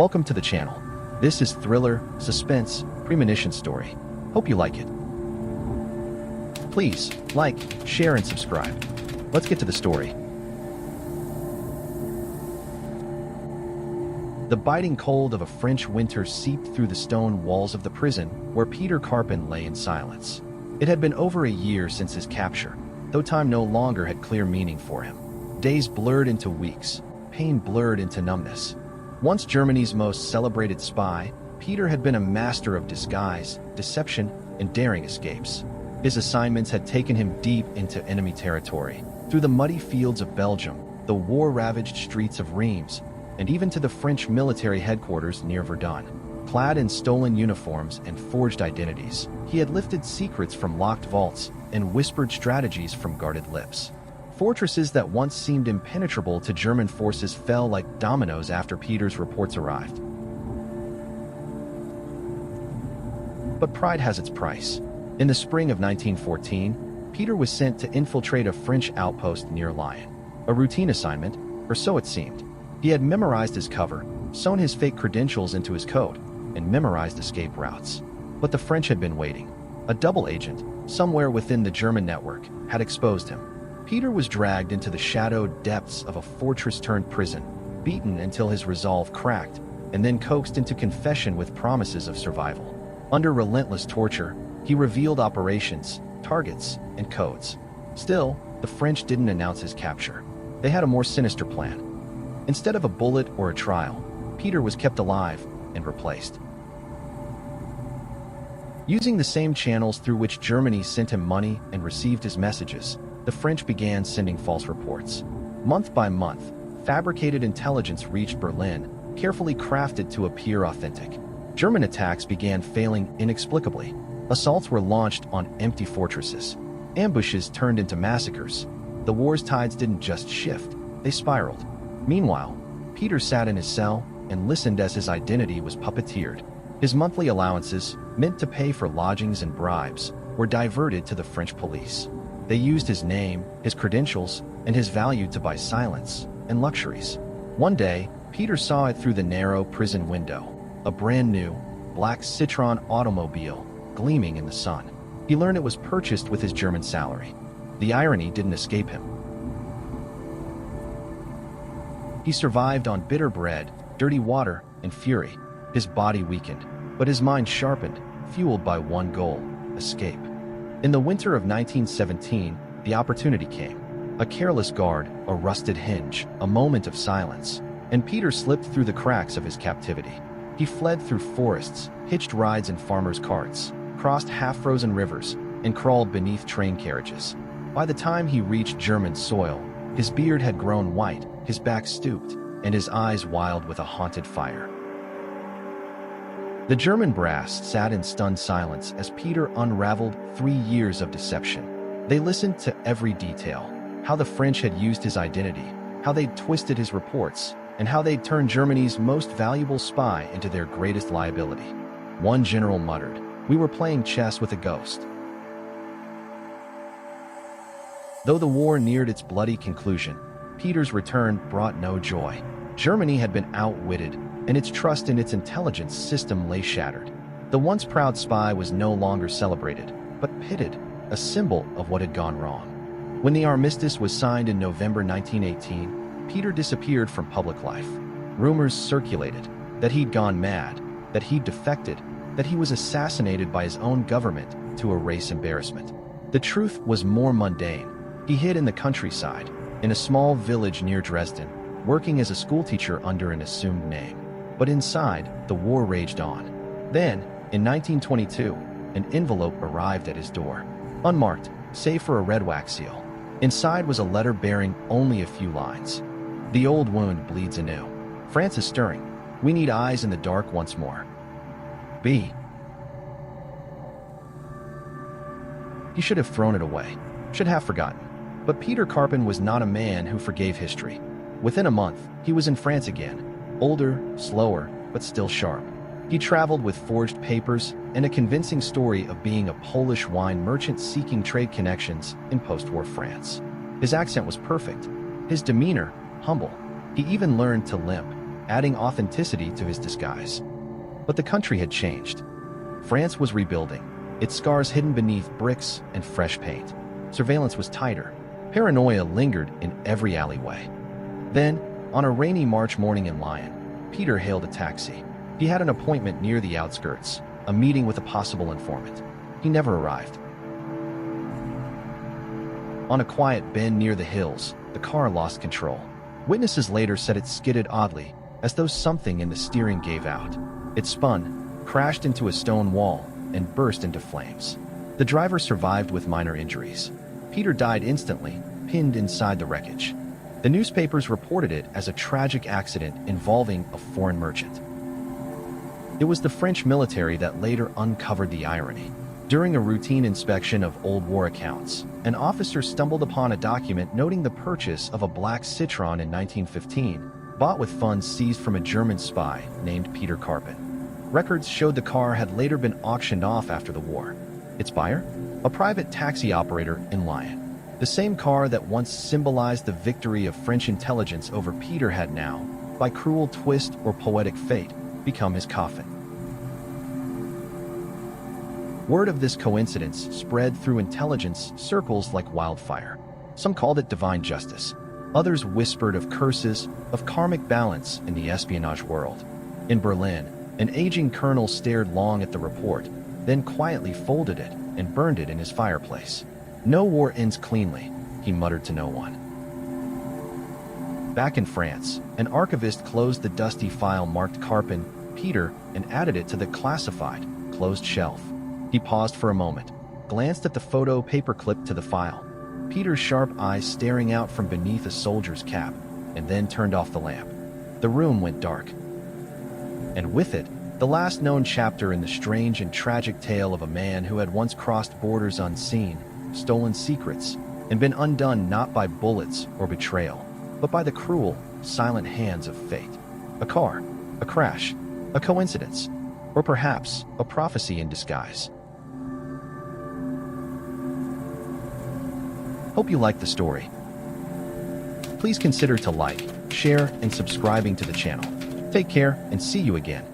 Welcome to the channel. This is thriller, suspense, premonition story. Hope you like it. Please, like, share, and subscribe. Let's get to the story. The biting cold of a French winter seeped through the stone walls of the prison where Peter Carpin lay in silence. It had been over a year since his capture, though time no longer had clear meaning for him. Days blurred into weeks, pain blurred into numbness. Once Germany's most celebrated spy, Peter had been a master of disguise, deception, and daring escapes. His assignments had taken him deep into enemy territory, through the muddy fields of Belgium, the war-ravaged streets of Reims, and even to the French military headquarters near Verdun. Clad in stolen uniforms and forged identities, he had lifted secrets from locked vaults and whispered strategies from guarded lips. Fortresses that once seemed impenetrable to German forces fell like dominoes after Peter's reports arrived. But pride has its price. In the spring of 1914, Peter was sent to infiltrate a French outpost near Lyon. A routine assignment, or so it seemed. He had memorized his cover, sewn his fake credentials into his coat, and memorized escape routes. But the French had been waiting. A double agent, somewhere within the German network, had exposed him. Peter was dragged into the shadowed depths of a fortress-turned-prison, beaten until his resolve cracked, and then coaxed into confession with promises of survival. Under relentless torture, he revealed operations, targets, and codes. Still, the French didn't announce his capture. They had a more sinister plan. Instead of a bullet or a trial, Peter was kept alive and replaced. Using the same channels through which Germany sent him money and received his messages, the French began sending false reports. Month by month, fabricated intelligence reached Berlin, carefully crafted to appear authentic. German attacks began failing inexplicably. Assaults were launched on empty fortresses. Ambushes turned into massacres. The war's tides didn't just shift, they spiraled. Meanwhile, Peter sat in his cell and listened as his identity was puppeteered. His monthly allowances, meant to pay for lodgings and bribes, were diverted to the French police. They used his name, his credentials, and his value to buy silence and luxuries. One day, Peter saw it through the narrow prison window, a brand new, black Citroën automobile gleaming in the sun. He learned it was purchased with his German salary. The irony didn't escape him. He survived on bitter bread, dirty water, and fury. His body weakened, but his mind sharpened, fueled by one goal: escape. In the winter of 1917, the opportunity came. A careless guard, a rusted hinge, a moment of silence, and Peter slipped through the cracks of his captivity. He fled through forests, hitched rides in farmers' carts, crossed half-frozen rivers, and crawled beneath train carriages. By the time he reached German soil, his beard had grown white, his back stooped, and his eyes wild with a haunted fire. The German brass sat in stunned silence as Peter unraveled 3 years of deception. They listened to every detail: how the French had used his identity, how they'd twisted his reports, and how they'd turned Germany's most valuable spy into their greatest liability. One general muttered, "We were playing chess with a ghost." Though the war neared its bloody conclusion, Peter's return brought no joy. Germany had been outwitted, and its trust in its intelligence system lay shattered. The once proud spy was no longer celebrated, but pitted, a symbol of what had gone wrong. When the armistice was signed in November 1918, Peter disappeared from public life. Rumors circulated that he'd gone mad, that he'd defected, that he was assassinated by his own government to erase embarrassment. The truth was more mundane. He hid in the countryside, in a small village near Dresden, working as a schoolteacher under an assumed name. But inside, the war raged on. Then, in 1922, an envelope arrived at his door. Unmarked, save for a red wax seal. Inside was a letter bearing only a few lines. "The old wound bleeds anew. France is stirring. We need eyes in the dark once more. B." He should have thrown it away, should have forgotten. But Peter Carpin was not a man who forgave history. Within a month, he was in France again, older, slower, but still sharp. He traveled with forged papers and a convincing story of being a Polish wine merchant seeking trade connections in post-war France. His accent was perfect, his demeanor humble. He even learned to limp, adding authenticity to his disguise. But the country had changed. France was rebuilding, its scars hidden beneath bricks and fresh paint. Surveillance was tighter. Paranoia lingered in every alleyway. Then, on a rainy March morning in Lyon, Peter hailed a taxi. He had an appointment near the outskirts, a meeting with a possible informant. He never arrived. On a quiet bend near the hills, the car lost control. Witnesses later said it skidded oddly, as though something in the steering gave out. It spun, crashed into a stone wall, and burst into flames. The driver survived with minor injuries. Peter died instantly, pinned inside the wreckage. The newspapers reported it as a tragic accident involving a foreign merchant. It was the French military that later uncovered the irony. During a routine inspection of old war accounts, an officer stumbled upon a document noting the purchase of a black Citroën in 1915, bought with funds seized from a German spy named Peter Karpin. Records showed the car had later been auctioned off after the war. Its buyer? A private taxi operator in Lyon. The same car that once symbolized the victory of French intelligence over Peter had now, by cruel twist or poetic fate, become his coffin. Word of this coincidence spread through intelligence circles like wildfire. Some called it divine justice. Others whispered of curses, of karmic balance in the espionage world. In Berlin, an aging colonel stared long at the report, then quietly folded it and burned it in his fireplace. "No war ends cleanly," he muttered to no one. Back in France, an archivist closed the dusty file marked Karpin, Peter, and added it to the classified, closed shelf. He paused for a moment, glanced at the photo paper clipped to the file, Peter's sharp eyes staring out from beneath a soldier's cap, and then turned off the lamp. The room went dark. And with it, the last known chapter in the strange and tragic tale of a man who had once crossed borders unseen, stolen secrets, and been undone not by bullets or betrayal, but by the cruel, silent hands of fate. A car, a crash, a coincidence, or perhaps a prophecy in disguise. Hope you liked the story. Please consider to like, share, and subscribing to the channel. Take care and see you again.